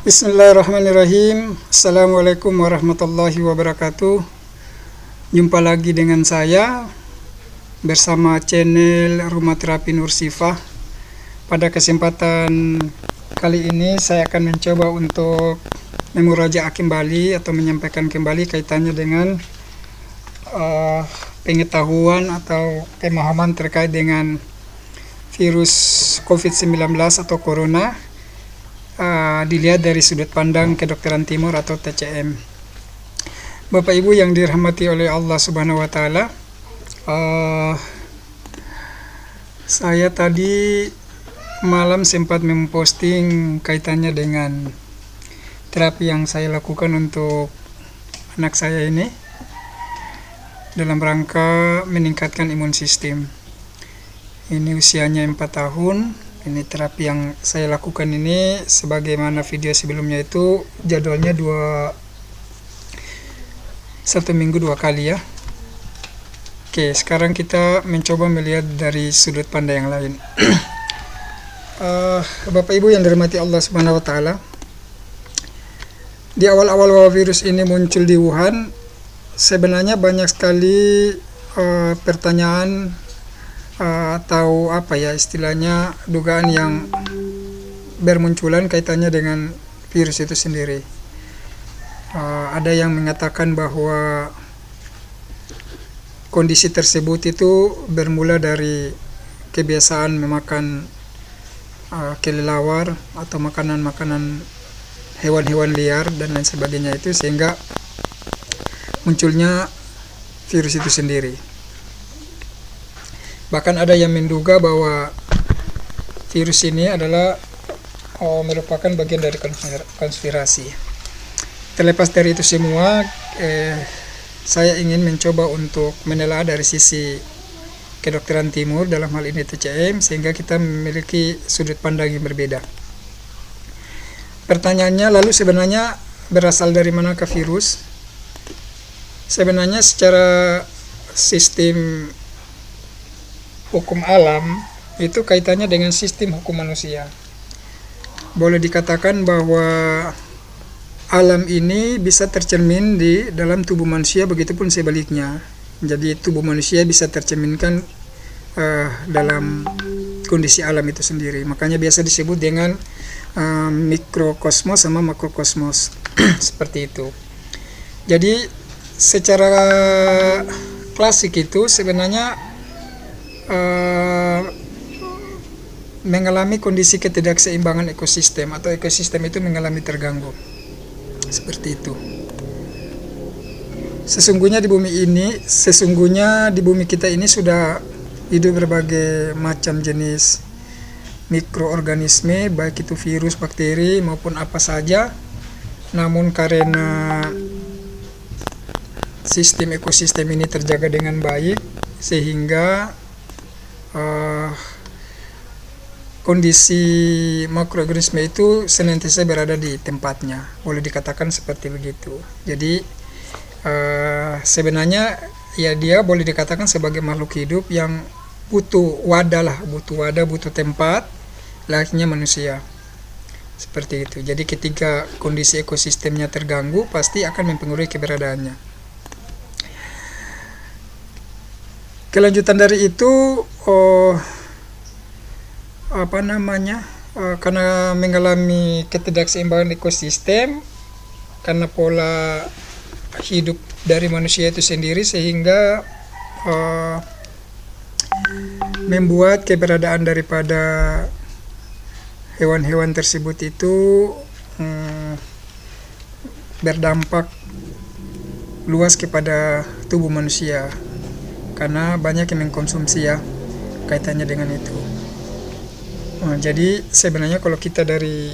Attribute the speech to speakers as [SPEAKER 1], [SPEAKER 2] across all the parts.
[SPEAKER 1] Bismillahirrahmanirrahim. Assalamualaikum warahmatullahi wabarakatuh. Jumpa lagi dengan saya bersama channel Rumah Terapi Nur Sifah. Pada kesempatan kali ini saya akan mencoba untuk memurajaah kembali atau menyampaikan kembali kaitannya dengan pengetahuan atau pemahaman terkait dengan virus COVID-19 atau Corona, dilihat dari sudut pandang kedokteran timur atau TCM. Bapak Ibu yang dirahmati oleh Allah Subhanahu wa taala, saya tadi malam sempat memposting kaitannya dengan terapi yang saya lakukan untuk anak saya ini dalam rangka meningkatkan imun sistem. Ini usianya 4 tahun. Ini terapi yang saya lakukan ini, sebagaimana video sebelumnya itu jadwalnya 1 minggu 2 kali ya. Oke, sekarang kita mencoba melihat dari sudut pandang yang lain. Bapak Ibu yang dirahmati Allah Subhanahu wa taala, di awal-awal wabah virus ini muncul di Wuhan, sebenarnya banyak sekali pertanyaan atau istilahnya dugaan yang bermunculan kaitannya dengan virus itu sendiri. Ada yang mengatakan bahwa kondisi tersebut itu bermula dari kebiasaan memakan kelelawar atau makanan-makanan hewan-hewan liar dan lain sebagainya itu, sehingga munculnya virus itu sendiri. Bahkan ada yang menduga bahwa virus ini adalah merupakan bagian dari konspirasi. Terlepas dari itu semua, saya ingin mencoba untuk menelaah dari sisi kedokteran timur, dalam hal ini TCM, sehingga kita memiliki sudut pandang yang berbeda. Pertanyaannya, lalu sebenarnya berasal dari manakah virus? Sebenarnya secara sistem hukum alam itu kaitannya dengan sistem hukum manusia. Boleh dikatakan bahwa alam ini bisa tercermin di dalam tubuh manusia, begitupun sebaliknya. Jadi tubuh manusia bisa tercerminkan dalam kondisi alam itu sendiri. Makanya biasa disebut dengan mikrokosmos sama makrokosmos. Seperti itu. Jadi secara klasik itu sebenarnya mengalami kondisi ketidakseimbangan ekosistem, atau ekosistem itu mengalami terganggu. Seperti itu. Sesungguhnya di bumi kita ini sudah hidup berbagai macam jenis mikroorganisme, baik itu virus, bakteri maupun apa saja. Namun karena sistem ekosistem ini terjaga dengan baik, sehingga kondisi makroorganisme itu senantiasa berada di tempatnya, boleh dikatakan seperti begitu. Jadi sebenarnya ya dia boleh dikatakan sebagai makhluk hidup yang butuh wadah, butuh tempat, layaknya manusia. Seperti itu. Jadi ketika kondisi ekosistemnya terganggu, pasti akan mempengaruhi keberadaannya. Kelanjutan dari itu, karena mengalami ketidakseimbangan ekosistem, karena pola hidup dari manusia itu sendiri, sehingga membuat keberadaan daripada hewan-hewan tersebut itu berdampak luas kepada tubuh manusia, karena banyak yang mengkonsumsi ya kaitannya dengan itu. Jadi sebenarnya kalau kita dari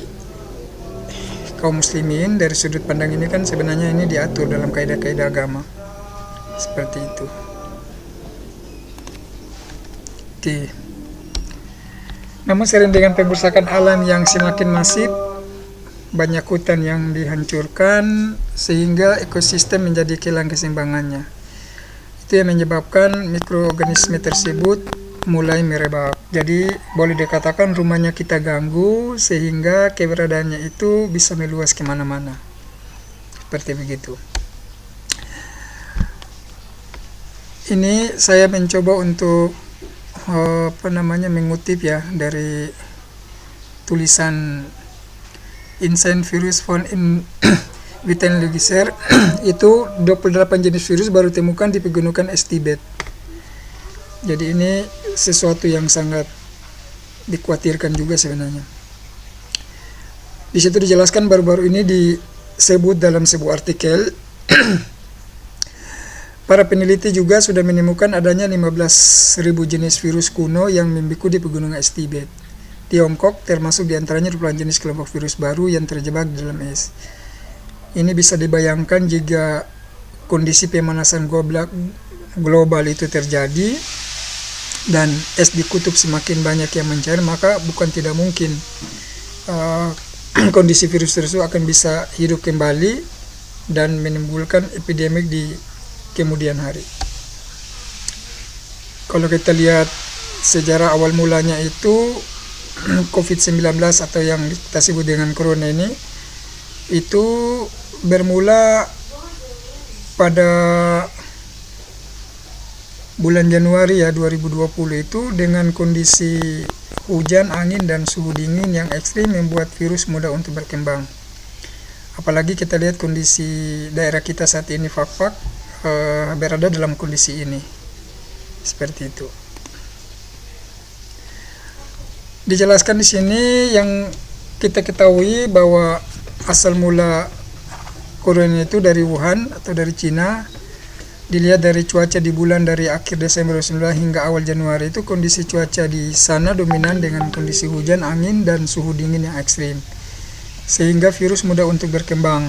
[SPEAKER 1] kaum muslimin, dari sudut pandang ini kan sebenarnya ini diatur dalam kaidah-kaidah agama. Seperti itu. Oke. Namun sering dengan pengrusakan alam yang semakin masif, banyak hutan yang dihancurkan sehingga ekosistem menjadi kehilangan keseimbangannya. Itu yang menyebabkan mikroorganisme tersebut mulai merebak. Jadi boleh dikatakan rumahnya kita ganggu sehingga keberadaannya itu bisa meluas kemana-mana. Seperti begitu. Ini saya mencoba untuk mengutip ya dari tulisan Insane Virus Found in Britain Legislature. Itu 28 jenis virus baru temukan di pegunungan es Tibet. Jadi ini sesuatu yang sangat dikhawatirkan juga sebenarnya. Di situ dijelaskan baru-baru ini disebut dalam sebuah artikel para peneliti juga sudah menemukan adanya 15.000 jenis virus kuno yang membeku di pegunungan es Tibet. Tiongkok termasuk diantaranya 20 jenis kelompok virus baru yang terjebak di dalam es. Ini bisa dibayangkan jika kondisi pemanasan global itu terjadi dan es di kutub semakin banyak yang mencair, maka bukan tidak mungkin kondisi virus tersebut akan bisa hidup kembali dan menimbulkan epidemik di kemudian hari. Kalau kita lihat sejarah awal mulanya itu COVID-19 atau yang kita sebut dengan corona ini, itu bermula pada bulan Januari ya 2020 itu dengan kondisi hujan, angin, dan suhu dingin yang ekstrim membuat virus mudah untuk berkembang. Apalagi kita lihat kondisi daerah kita saat ini, Fak-Fak, berada dalam kondisi ini. Seperti itu. Dijelaskan di sini yang kita ketahui bahwa asal mula corona itu dari Wuhan atau dari Cina. Dilihat dari cuaca di bulan dari akhir Desember 2019 hingga awal Januari itu kondisi cuaca di sana dominan dengan kondisi hujan, angin, dan suhu dingin yang ekstrim, sehingga virus mudah untuk berkembang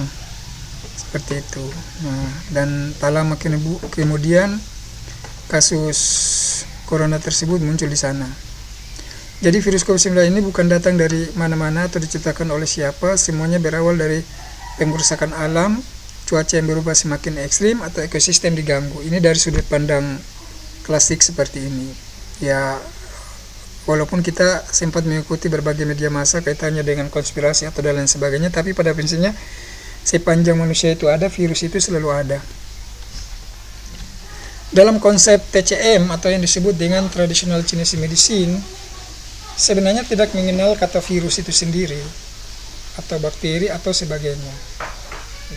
[SPEAKER 1] seperti itu. Nah, dan tak lama kemudian kasus corona tersebut muncul di sana. Jadi virus COVID-19 ini bukan datang dari mana-mana atau diciptakan oleh siapa, semuanya berawal dari pengrusakan alam, cuaca yang berubah semakin ekstrim, atau ekosistem diganggu. Ini dari sudut pandang klasik seperti ini. Ya, walaupun kita sempat mengikuti berbagai media massa kaitannya dengan konspirasi atau dan lain sebagainya, tapi pada prinsipnya sepanjang manusia itu ada, virus itu selalu ada. Dalam konsep TCM atau yang disebut dengan Traditional Chinese Medicine, sebenarnya tidak mengenal kata virus itu sendiri atau bakteri atau sebagainya.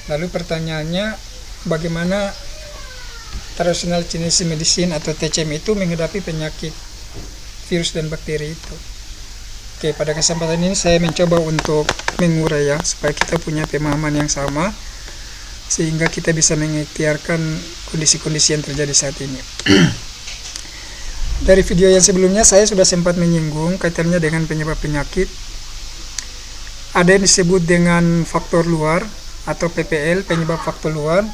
[SPEAKER 1] Lalu pertanyaannya, bagaimana Traditional Chinese Medicine atau TCM itu menghadapi penyakit virus dan bakteri itu? Oke, pada kesempatan ini saya mencoba untuk mengurai ya, supaya kita punya pemahaman yang sama, sehingga kita bisa mengikhtiarkan kondisi-kondisi yang terjadi saat ini. Dari video yang sebelumnya saya sudah sempat menyinggung kaitannya dengan penyebab penyakit. Ada yang disebut dengan faktor luar atau PPL, penyebab faktor luar,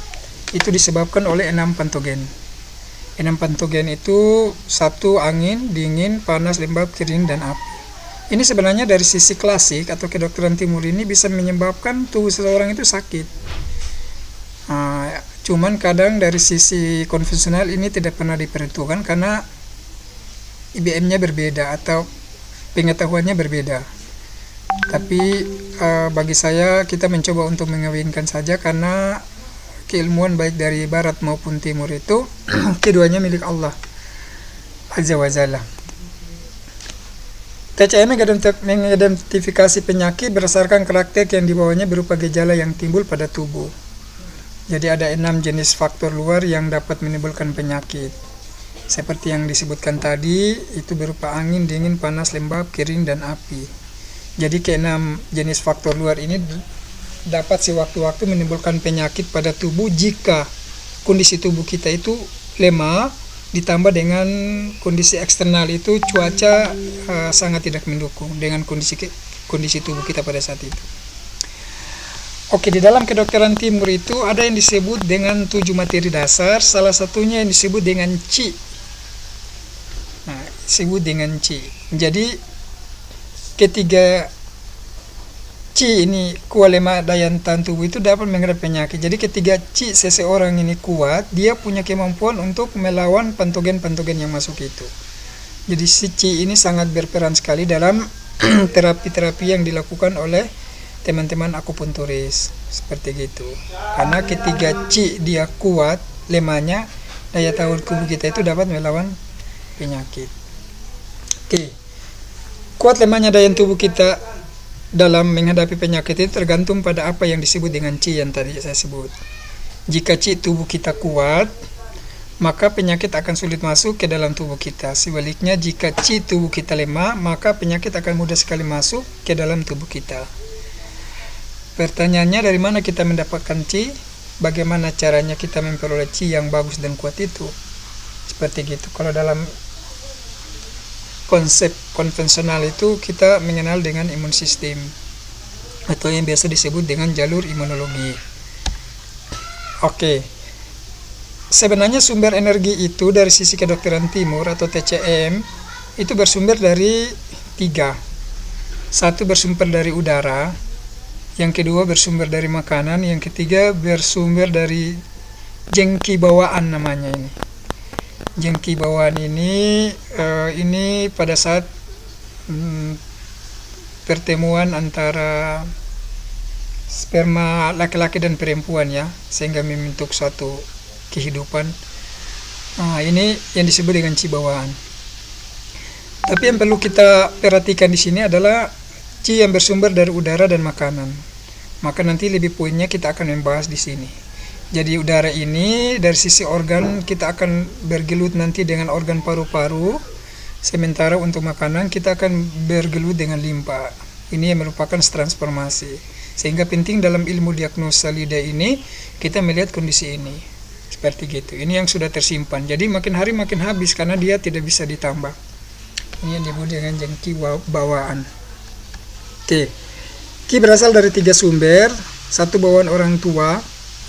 [SPEAKER 1] itu disebabkan oleh 6 patogen. 6 patogen itu 1 angin, dingin, panas, lembab, kering, dan api. Ini sebenarnya dari sisi klasik atau kedokteran timur ini bisa menyebabkan tubuh seseorang itu sakit. Cuman kadang dari sisi konvensional ini tidak pernah diperhitungkan karena IBM-nya berbeda atau pengetahuannya berbeda. Tapi bagi saya kita mencoba untuk mengawinkan saja karena keilmuan baik dari barat maupun timur itu keduanya milik Allah Azza wa Jalla. TCM mengidentifikasi penyakit berdasarkan karakter yang dibawanya berupa gejala yang timbul pada tubuh. Jadi ada 6 jenis faktor luar yang dapat menimbulkan penyakit. Seperti yang disebutkan tadi, itu berupa angin, dingin, panas, lembab, kering, dan api. Jadi ke-6 jenis faktor luar ini dapat sewaktu-waktu menimbulkan penyakit pada tubuh jika kondisi tubuh kita itu lemah, ditambah dengan kondisi eksternal itu cuaca sangat tidak mendukung dengan kondisi tubuh kita pada saat itu. Oke, di dalam kedokteran timur itu ada yang disebut dengan 7 materi dasar, salah satunya yang disebut dengan Qi. Nah, disebut dengan Qi. Jadi ketiga Qi ini, kuat, lemah, daya tahan tubuh, itu dapat menghadapi penyakit. Jadi ketiga Qi seseorang ini kuat, dia punya kemampuan untuk melawan patogen-patogen yang masuk itu. Jadi si Qi ini sangat berperan sekali dalam terapi-terapi yang dilakukan oleh teman-teman akupunturis seperti gitu. Karena ketika Qi dia kuat, lemahnya daya tahan tubuh kita itu dapat melawan penyakit. Oke. Kuat lemahnya daya tubuh kita dalam menghadapi penyakit itu tergantung pada apa yang disebut dengan Qi yang tadi saya sebut. Jika Qi tubuh kita kuat, maka penyakit akan sulit masuk ke dalam tubuh kita. Sebaliknya, jika Qi tubuh kita lemah, maka penyakit akan mudah sekali masuk ke dalam tubuh kita. Pertanyaannya, dari mana kita mendapatkan Qi? Bagaimana caranya kita memperoleh Qi yang bagus dan kuat itu? Seperti gitu. Kalau dalam konsep konvensional itu kita mengenal dengan imun sistem, atau yang biasa disebut dengan jalur imunologi. Oke. Sebenarnya sumber energi itu dari sisi kedokteran timur atau TCM itu bersumber dari 3. Satu bersumber dari udara, yang kedua bersumber dari makanan, yang ketiga bersumber dari jengki bawaan namanya ini. Jengki bawaan ini pada saat pertemuan antara sperma laki-laki dan perempuan ya, sehingga membentuk suatu kehidupan. Nah, ini yang disebut dengan Qi bawaan. Tapi yang perlu kita perhatikan di sini adalah Qi yang bersumber dari udara dan makanan. Maka nanti lebih poinnya kita akan membahas di sini. Jadi udara ini dari sisi organ kita akan bergelut nanti dengan organ paru-paru, sementara untuk makanan kita akan bergelut dengan limpa. Ini yang merupakan transformasi. Sehingga penting dalam ilmu diagnosa lidah ini kita melihat kondisi ini. Seperti gitu. Ini yang sudah tersimpan. Jadi makin hari makin habis karena dia tidak bisa ditambah. Ini yang disebut dengan jengki bawaan. Oke. Qi berasal dari 3 sumber. Satu bawaan orang tua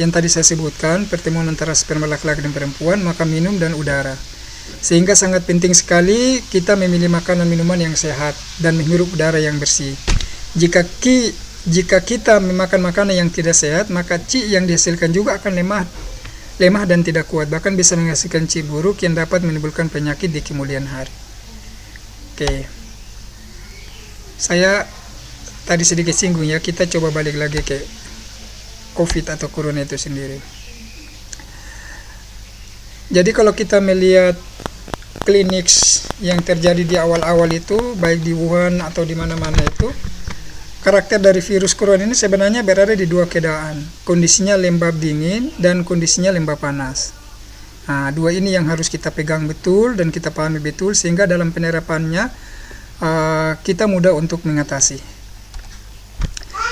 [SPEAKER 1] yang tadi saya sebutkan, pertemuan antara sperma laki-laki dan perempuan, maka minum dan udara. Sehingga sangat penting sekali kita memilih makanan minuman yang sehat dan menghirup udara yang bersih. Jika kita memakan makanan yang tidak sehat, maka Qi yang dihasilkan juga akan lemah dan tidak kuat, bahkan bisa menghasilkan Qi buruk yang dapat menimbulkan penyakit di kemudian hari. Oke. Saya tadi sedikit singgung ya, kita coba balik lagi ke COVID atau Corona itu sendiri. Jadi kalau kita melihat klinik yang terjadi di awal-awal itu, baik di Wuhan atau di mana-mana itu, karakter dari virus corona ini sebenarnya berada di 2 keadaan. Kondisinya lembab dingin dan kondisinya lembab panas. Nah, 2 ini yang harus kita pegang betul dan kita pahami betul, sehingga dalam penerapannya kita mudah untuk mengatasi.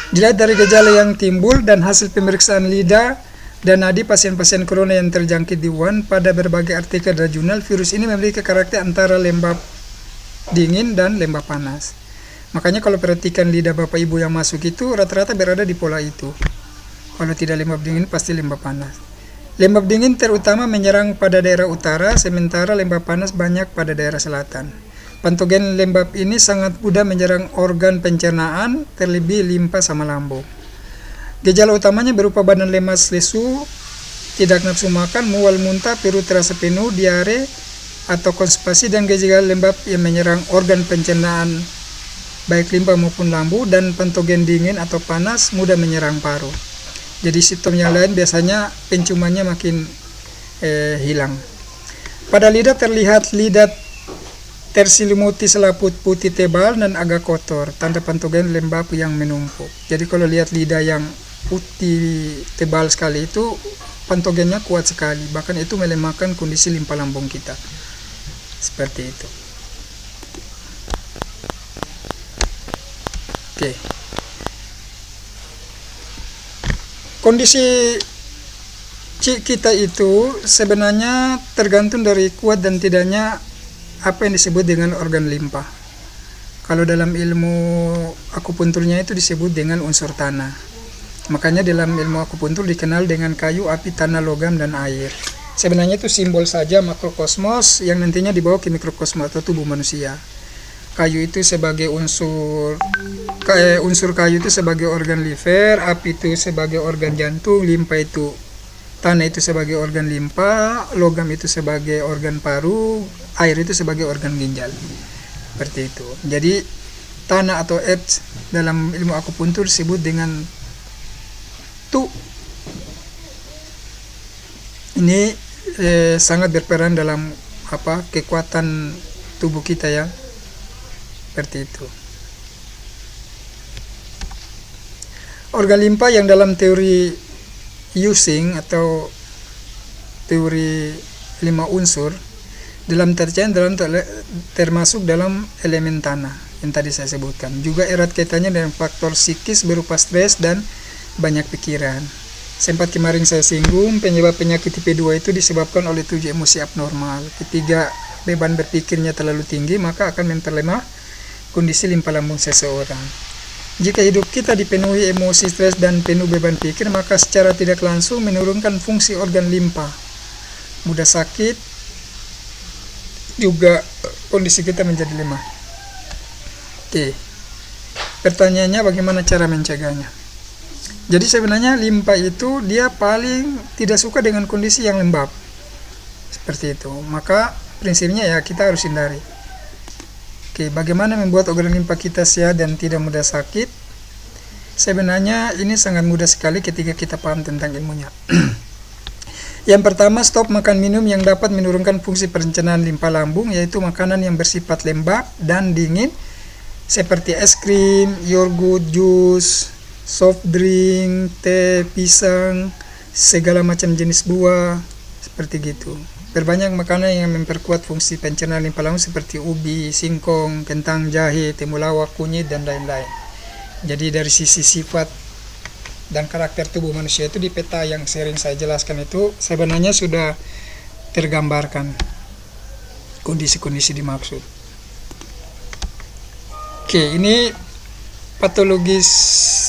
[SPEAKER 1] Dilihat dari gejala yang timbul dan hasil pemeriksaan lidah dan nadi pasien-pasien corona yang terjangkit di Wuhan, pada berbagai artikel dan jurnal, virus ini memiliki karakter antara lembab dingin dan lembab panas. Makanya kalau perhatikan lidah Bapak Ibu yang masuk itu rata-rata berada di pola itu. Kalau tidak lembab dingin pasti lembab panas. Lembab dingin terutama menyerang pada daerah utara, sementara lembab panas banyak pada daerah selatan. Patogen lembab ini sangat mudah menyerang organ pencernaan, terlebih limpa sama lambung. Gejala utamanya berupa badan lemas, lesu, tidak nafsu makan, mual, muntah, perut terasa penuh, diare atau konstipasi, dan gejala lembab yang menyerang organ pencernaan baik limpa maupun lambung, dan patogen dingin atau panas mudah menyerang paru. Jadi simptom yang lain biasanya penciumannya makin hilang. Pada lidah terlihat lidah terselimuti selaput putih tebal dan agak kotor, tanda patogen lembab yang menumpuk. Jadi kalau lihat lidah yang putih tebal sekali itu patogennya kuat sekali, bahkan itu melemahkan kondisi limpa lambung kita. Seperti itu. Oke. Kondisi Qi kita itu sebenarnya tergantung dari kuat dan tidaknya apa yang disebut dengan organ limpa. Kalau dalam ilmu akupunturnya itu disebut dengan unsur tanah. Makanya dalam ilmu akupuntur dikenal dengan kayu, api, tanah, logam, dan air. Sebenarnya itu simbol saja makrokosmos yang nantinya dibawa ke mikrokosmos atau tubuh manusia. Kayu itu sebagai unsur kayu itu sebagai organ liver, api itu sebagai organ jantung, limpa itu tanah itu sebagai organ limpa, logam itu sebagai organ paru, air itu sebagai organ ginjal. Seperti itu. Jadi tanah atau earth dalam ilmu akupuntur disebut dengan tu. Ini sangat berperan dalam kekuatan tubuh kita ya. Seperti itu. Organ limpa yang dalam teori Using atau teori 5 unsur dalam termasuk dalam elemen tanah yang tadi saya sebutkan. Juga erat kaitannya dengan faktor psikis berupa stres dan banyak pikiran. Sempat kemarin saya singgung, penyebab penyakit tipe 2 itu disebabkan oleh 7 emosi abnormal. Ketika beban berpikirnya terlalu tinggi, maka akan memperlemah kondisi limpa lambung seseorang. Jika hidup kita dipenuhi emosi, stres, dan penuh beban pikir, maka secara tidak langsung menurunkan fungsi organ limpa. Mudah sakit, juga kondisi kita menjadi lemah. Oke, pertanyaannya bagaimana cara mencegahnya? Jadi sebenarnya limpa itu dia paling tidak suka dengan kondisi yang lembab. Seperti itu. Maka prinsipnya ya kita harus hindari. Oke, bagaimana membuat organ limpa kita sehat dan tidak mudah sakit? Sebenarnya ini sangat mudah sekali ketika kita paham tentang ilmunya. Yang pertama, stop makan minum yang dapat menurunkan fungsi pencernaan limpa lambung, yaitu makanan yang bersifat lembab dan dingin seperti es krim, yogurt, jus, soft drink, teh, pisang, segala macam jenis buah, seperti gitu. Berbanyak makanan yang memperkuat fungsi pencernaan limpa lambung seperti ubi, singkong, kentang, jahe, temulawak, kunyit, dan lain-lain. Jadi dari sisi sifat dan karakter tubuh manusia itu di peta yang sering saya jelaskan itu sebenarnya sudah tergambarkan kondisi-kondisi dimaksud. Oke, ini patologis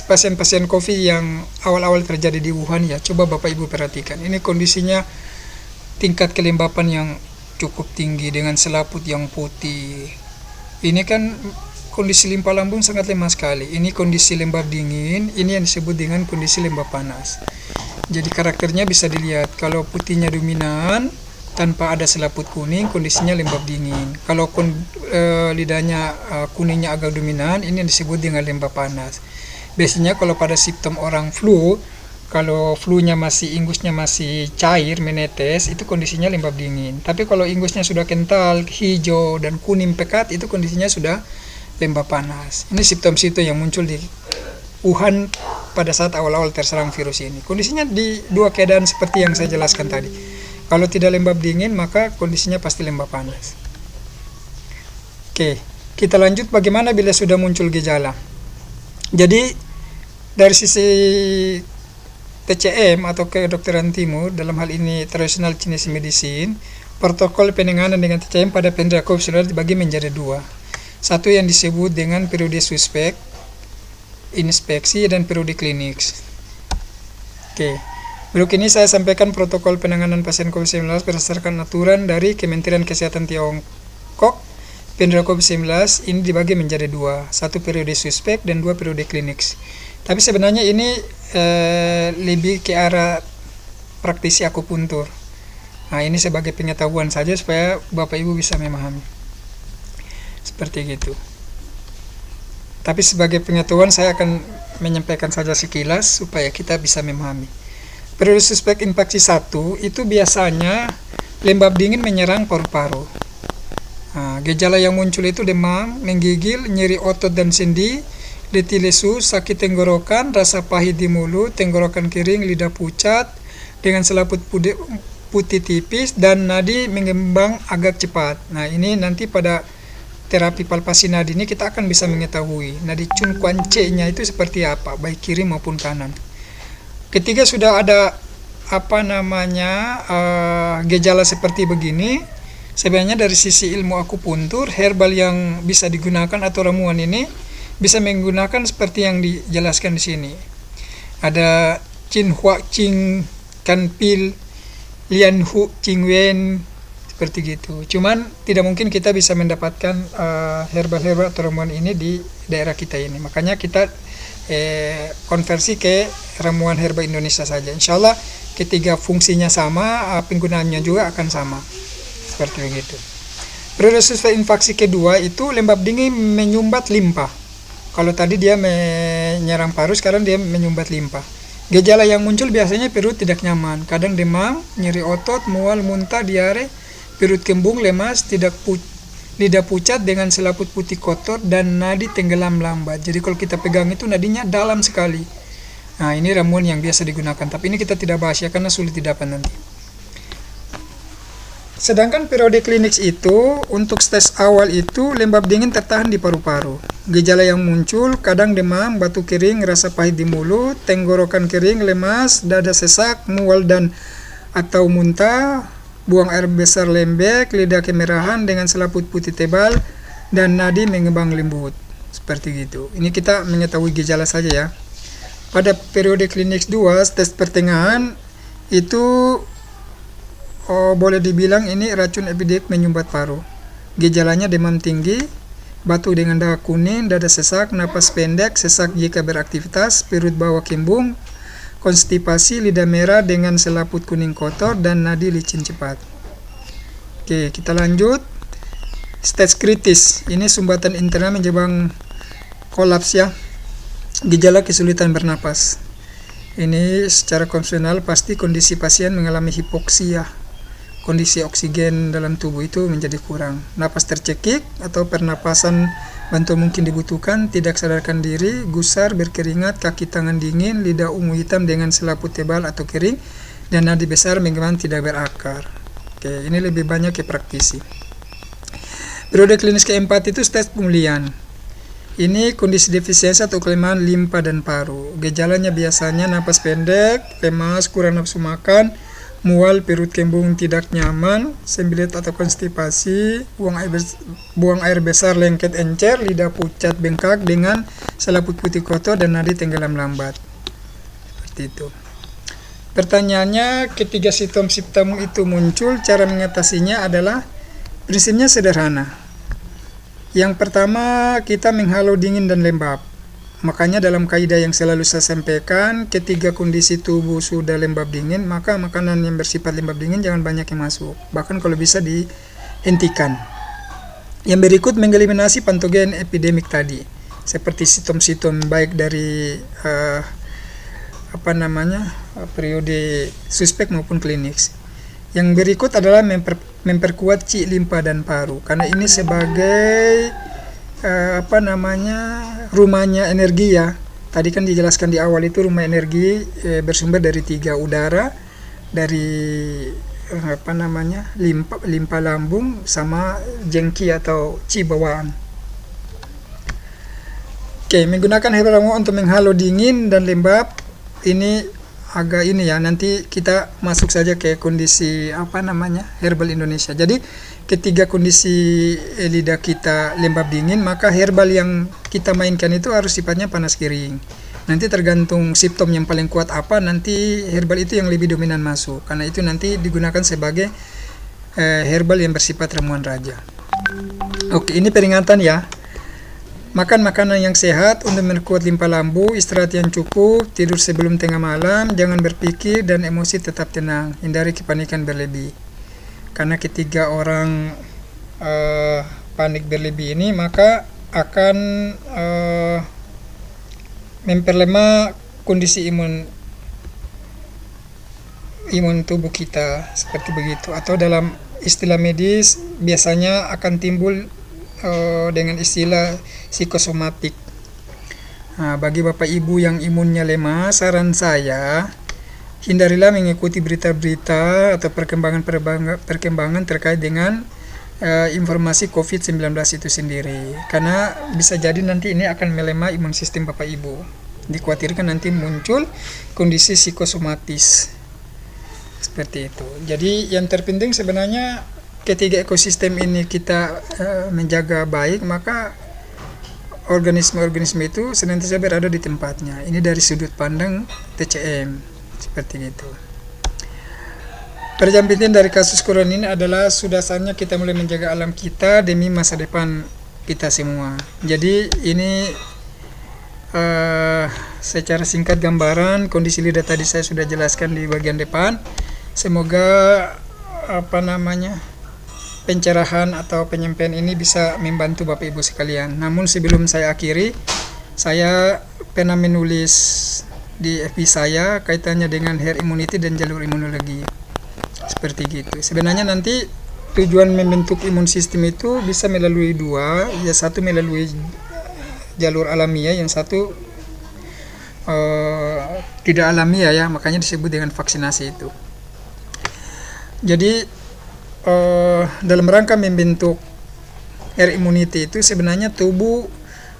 [SPEAKER 1] pasien-pasien COVID yang awal-awal terjadi di Wuhan ya. Coba Bapak Ibu perhatikan. Ini kondisinya tingkat kelembapan yang cukup tinggi dengan selaput yang putih. Ini kan kondisi limpa lambung sangat lemah sekali. Ini kondisi lembab dingin, ini yang disebut dengan kondisi lembab panas. Jadi karakternya bisa dilihat, kalau putihnya dominan tanpa ada selaput kuning, kondisinya lembab dingin. Kalau lidahnya kuningnya agak dominan, ini yang disebut dengan lembab panas. Biasanya kalau pada simptom orang flu, kalau flu-nya masih, ingusnya masih cair, menetes, itu kondisinya lembab dingin. Tapi kalau ingusnya sudah kental, hijau, dan kuning pekat, itu kondisinya sudah lembab panas. Ini simptom-simptom yang muncul di Wuhan pada saat awal-awal terserang virus ini. Kondisinya di dua keadaan seperti yang saya jelaskan tadi. Kalau tidak lembab dingin, maka kondisinya pasti lembab panas. Oke, kita lanjut bagaimana bila sudah muncul gejala. Jadi, dari sisi TCM atau kedokteran timur, dalam hal ini traditional Chinese medicine, protokol penanganan dengan TCM pada penderita COVID-19 dibagi menjadi dua. Satu yang disebut dengan periode suspek, inspeksi, dan periode klinik. Oke, berikut ini saya sampaikan protokol penanganan pasien COVID-19 berdasarkan aturan dari Kementerian Kesehatan Tiongkok. Penderita COVID-19 ini dibagi menjadi dua, satu periode suspek dan dua periode klinik. Tapi sebenarnya ini lebih ke arah praktisi akupuntur. Nah, ini sebagai pengetahuan saja supaya Bapak Ibu bisa memahami. Seperti gitu. Tapi sebagai pengetahuan saya akan menyampaikan saja sekilas supaya kita bisa memahami. Periode suspek infeksi 1 itu biasanya lembab dingin menyerang paru-paru. Nah, gejala yang muncul itu demam, menggigil, nyeri otot dan sendi, letih lesu, sakit tenggorokan, rasa pahit di mulut, tenggorokan kering, lidah pucat dengan selaput putih tipis, dan nadi mengembang agak cepat. Nah, ini nanti pada terapi palpasi nadi ini kita akan bisa mengetahui nadi Chun Kwan C-nya itu seperti apa, baik kiri maupun kanan. Ketika sudah ada gejala seperti begini, sebenarnya dari sisi ilmu akupuntur, herbal yang bisa digunakan atau ramuan ini bisa menggunakan seperti yang dijelaskan di sini. Ada Chin Hua Ching Kan Pil, Lian Hu Ching Wen, seperti gitu. Cuman tidak mungkin kita bisa mendapatkan herbal-herbal atau ramuan ini di daerah kita ini. Makanya kita konversi ke ramuan herbal Indonesia saja. Insya Allah Ketika fungsinya sama, penggunaannya juga akan sama. Seperti begitu. Periode suspek infeksi kedua itu lembab dingin menyumbat limpa. Kalau tadi dia menyerang paru, sekarang dia menyumbat limpa. Gejala yang muncul biasanya perut tidak nyaman, kadang demam, nyeri otot, mual, muntah, diare, perut kembung, lemas, lidah pucat dengan selaput putih kotor, dan nadi tenggelam lambat. Jadi kalau kita pegang itu nadinya dalam sekali. Nah, ini ramuan yang biasa digunakan, tapi ini kita tidak bahas ya karena sulit didapat nanti. Sedangkan periode klinis itu untuk stage awal itu lembab dingin tertahan di paru-paru. Gejala yang muncul kadang demam, batuk kering, rasa pahit di mulut, tenggorokan kering, lemas, dada sesak, mual dan atau muntah, buang air besar lembek, lidah kemerahan dengan selaput putih tebal, dan nadi mengembang lembut. Seperti gitu. Ini kita mengetahui gejala saja ya. Pada periode klinis 2, stage pertengahan itu boleh dibilang ini racun epideik menyumbat paru. Gejalanya demam tinggi, batuk dengan darah kuning, dada sesak, napas pendek, sesak jika beraktivitas, perut bawah kembung, konstipasi, lidah merah dengan selaput kuning kotor, dan nadi licin cepat. Oke, kita lanjut. Stage kritis, ini sumbatan internal menyebabkan kolaps ya. Gejala kesulitan bernapas. Ini secara konvensional pasti kondisi pasien mengalami hipoksia. Kondisi oksigen dalam tubuh itu menjadi kurang. Napas tercekik atau pernapasan bantuan mungkin dibutuhkan, tidak sadarkan diri, gusar, berkeringat, kaki tangan dingin, lidah ungu hitam dengan selaput tebal atau kering, dan nadi besar mengembang tidak berakar. Oke, ini lebih banyak ke praktisi. Periode klinis keempat itu stage pemulihan. Ini kondisi defisiensi atau kelemahan limpa dan paru. Gejalanya biasanya napas pendek, lemas, kurang nafsu makan, mual, perut kembung tidak nyaman, sembelit atau konstipasi, buang air besar, lengket encer, lidah pucat bengkak dengan selaput putih kotor, dan nadi tenggelam lambat. Seperti itu. Pertanyaannya, ketiga simptom-simptom itu muncul, cara mengatasinya adalah prinsipnya sederhana. Yang pertama, kita menghalau dingin dan lembab. Makanya dalam kaidah yang selalu saya sampaikan, ketika kondisi tubuh sudah lembab dingin, maka makanan yang bersifat lembab dingin jangan banyak yang masuk. Bahkan kalau bisa dihentikan. Yang berikut mengeliminasi patogen epidemik tadi, seperti simptom-simptom baik dari periode suspek maupun klinis. Yang berikut adalah memperkuat cik limpa dan paru, karena ini sebagai rumahnya energi ya. Tadi kan dijelaskan di awal itu rumah energi bersumber dari 3, udara, dari limpa lambung, sama jengki atau ci bawaan. Oke, menggunakan herbal ramuan untuk menghalau dingin dan lembab, ini agak ini ya, nanti kita masuk saja ke kondisi herbal Indonesia. Jadi ketika kondisi lidah kita lembab dingin, maka herbal yang kita mainkan itu harus sifatnya panas kering. Nanti tergantung simptom yang paling kuat apa, nanti herbal itu yang lebih dominan masuk. Karena itu nanti digunakan sebagai herbal yang bersifat ramuan raja. Oke, ini peringatan ya. Makan makanan yang sehat untuk memperkuat limpa lambung, istirahat yang cukup, tidur sebelum tengah malam, jangan berpikir dan emosi tetap tenang, hindari kepanikan berlebih. Karena ketika orang panik berlebih ini, maka akan memperlemah kondisi imun tubuh kita, seperti begitu. Atau dalam istilah medis biasanya akan timbul dengan istilah psikosomatik. Nah, bagi Bapak Ibu yang imunnya lemah, saran saya hindarilah mengikuti berita-berita atau perkembangan terkait dengan informasi COVID-19 itu sendiri, karena bisa jadi nanti ini akan melemah imun sistem Bapak Ibu. Dikhawatirkan nanti muncul kondisi psikosomatis seperti itu. Jadi yang terpenting sebenarnya ketika ekosistem ini kita menjaga baik, maka organisme-organisme itu senantiasa berada di tempatnya. Ini dari sudut pandang TCM, seperti itu. Penting dari kasus corona ini adalah sudah saatnya kita mulai menjaga alam kita demi masa depan kita semua. Jadi ini secara singkat gambaran kondisi lidah tadi saya sudah jelaskan di bagian depan. Semoga pencerahan atau penyampaian ini bisa membantu Bapak Ibu sekalian. Namun sebelum saya akhiri, saya pernah menulis di FB saya kaitannya dengan herd immunity dan jalur imunologi. Seperti gitu. Sebenarnya nanti tujuan membentuk imun sistem itu bisa melalui dua, ya satu melalui jalur alamiah, yang satu tidak alamiah ya, makanya disebut dengan vaksinasi itu. Jadi dalam rangka membentuk herd immunity itu sebenarnya tubuh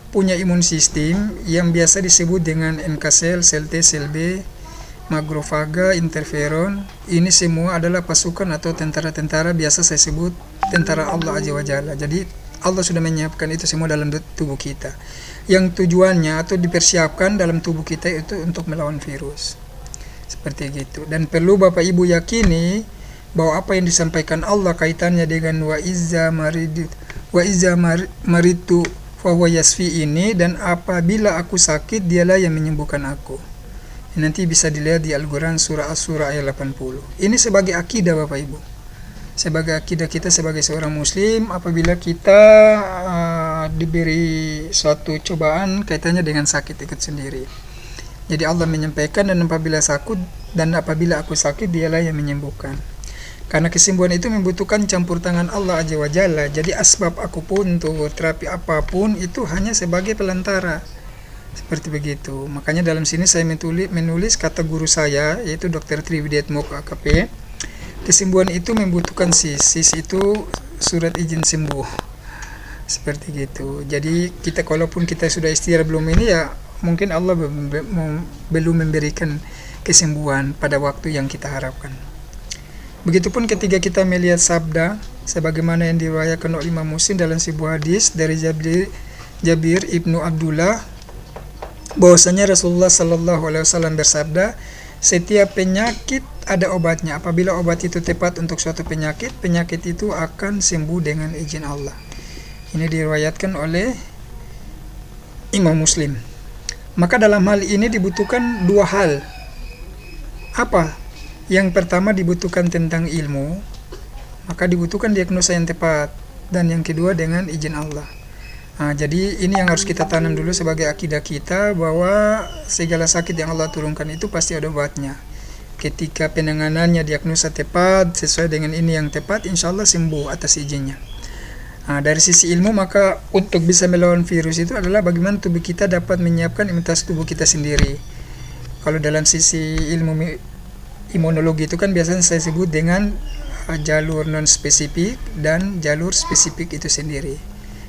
[SPEAKER 1] punya imun sistem yang biasa disebut dengan NK sel, sel T, sel B, makrofaga, interferon. Ini semua adalah pasukan atau tentara-tentara, biasa saya sebut tentara Allah Azza wa Jalla. Jadi Allah sudah menyiapkan itu semua dalam tubuh kita, yang tujuannya atau dipersiapkan dalam tubuh kita itu untuk melawan virus. Seperti gitu. Dan perlu Bapak Ibu yakini bahwa apa yang disampaikan Allah kaitannya dengan wa izza maritu fa huwa yasfi ini, dan apabila aku sakit dialah yang menyembuhkan aku. Nanti bisa dilihat di Al-Quran surah As-Surah ayat 80. Ini sebagai akidah Bapak Ibu, sebagai akidah kita sebagai seorang muslim. Apabila kita diberi suatu cobaan kaitannya dengan sakit ikut sendiri, jadi Allah menyampaikan dan apabila aku sakit dialah yang menyembuhkan. Karena kesembuhan itu membutuhkan campur tangan Allah Azza wa Jalla. Jadi asbab aku pun untuk terapi apapun itu hanya sebagai pelantara. Seperti begitu. Makanya dalam sini saya menulis kata guru saya, yaitu Dr. Triwidiatmoko AKP. Kesembuhan itu membutuhkan sis itu surat izin sembuh. Seperti gitu. Jadi kita kalaupun kita sudah istirahat belum ini, ya mungkin Allah belum memberikan kesembuhan pada waktu yang kita harapkan. Begitupun ketika kita melihat sabda sebagaimana yang diriwayatkan oleh Imam Muslim dalam sebuah hadis dari Jabir ibnu Abdullah, bahwasanya Rasulullah sallallahu alaihi wasallam bersabda, setiap penyakit ada obatnya. Apabila obat itu tepat untuk suatu penyakit, penyakit itu akan sembuh dengan izin Allah. Ini diriwayatkan oleh Imam Muslim. Maka dalam hal ini dibutuhkan dua hal. Apa? Yang pertama dibutuhkan tentang ilmu, maka dibutuhkan diagnosa yang tepat, dan yang kedua dengan izin Allah. Jadi ini yang harus kita tanam dulu sebagai akidah kita, bahwa segala sakit yang Allah turunkan itu pasti ada obatnya. Ketika penanganannya diagnosa tepat sesuai dengan ini yang tepat, insya Allah sembuh atas izinnya. Dari sisi ilmu, maka untuk bisa melawan virus itu adalah bagaimana tubuh kita dapat menyiapkan imunitas tubuh kita sendiri. Kalau dalam sisi ilmu imunologi itu kan biasanya saya sebut dengan jalur non spesifik dan jalur spesifik itu sendiri.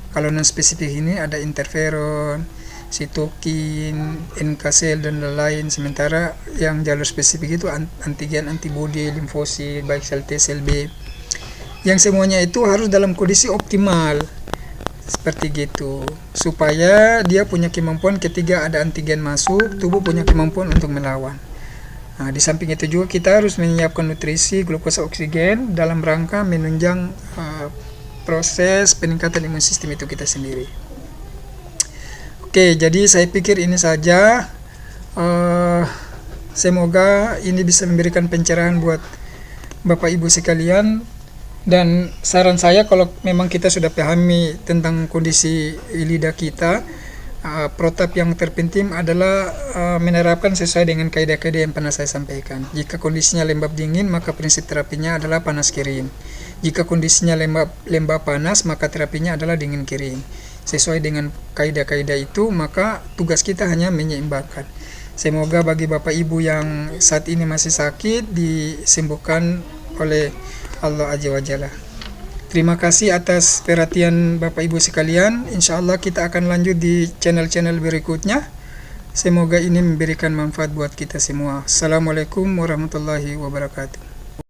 [SPEAKER 1] Kalau non spesifik ini ada interferon, sitokin, NK sel dan lain-lain. Sementara yang jalur spesifik itu antigen, antibodi, limfosit, baik sel T, sel B. Yang semuanya itu harus dalam kondisi optimal. Seperti gitu. Supaya dia punya kemampuan ketika ada antigen masuk, tubuh punya kemampuan untuk melawan. Di samping itu juga kita harus menyiapkan nutrisi, glukosa, oksigen dalam rangka menunjang proses peningkatan imun sistem itu kita sendiri. Oke, jadi saya pikir ini saja. Semoga ini bisa memberikan pencerahan buat Bapak Ibu sekalian. Dan saran saya, kalau memang kita sudah pahami tentang kondisi lidah kita, protap yang terpenting adalah menerapkan sesuai dengan kaidah-kaidah yang pernah saya sampaikan. Jika kondisinya lembab dingin, maka prinsip terapinya adalah panas kering. Jika kondisinya lembab panas, maka terapinya adalah dingin kering. Sesuai dengan kaidah-kaidah itu, maka tugas kita hanya menyeimbangkan. Semoga bagi Bapak Ibu yang saat ini masih sakit disembuhkan oleh Allah Azza wa Jalla. Terima kasih atas perhatian Bapak Ibu sekalian. Insya Allah kita akan lanjut di channel-channel berikutnya. Semoga ini memberikan manfaat buat kita semua. Assalamualaikum warahmatullahi wabarakatuh.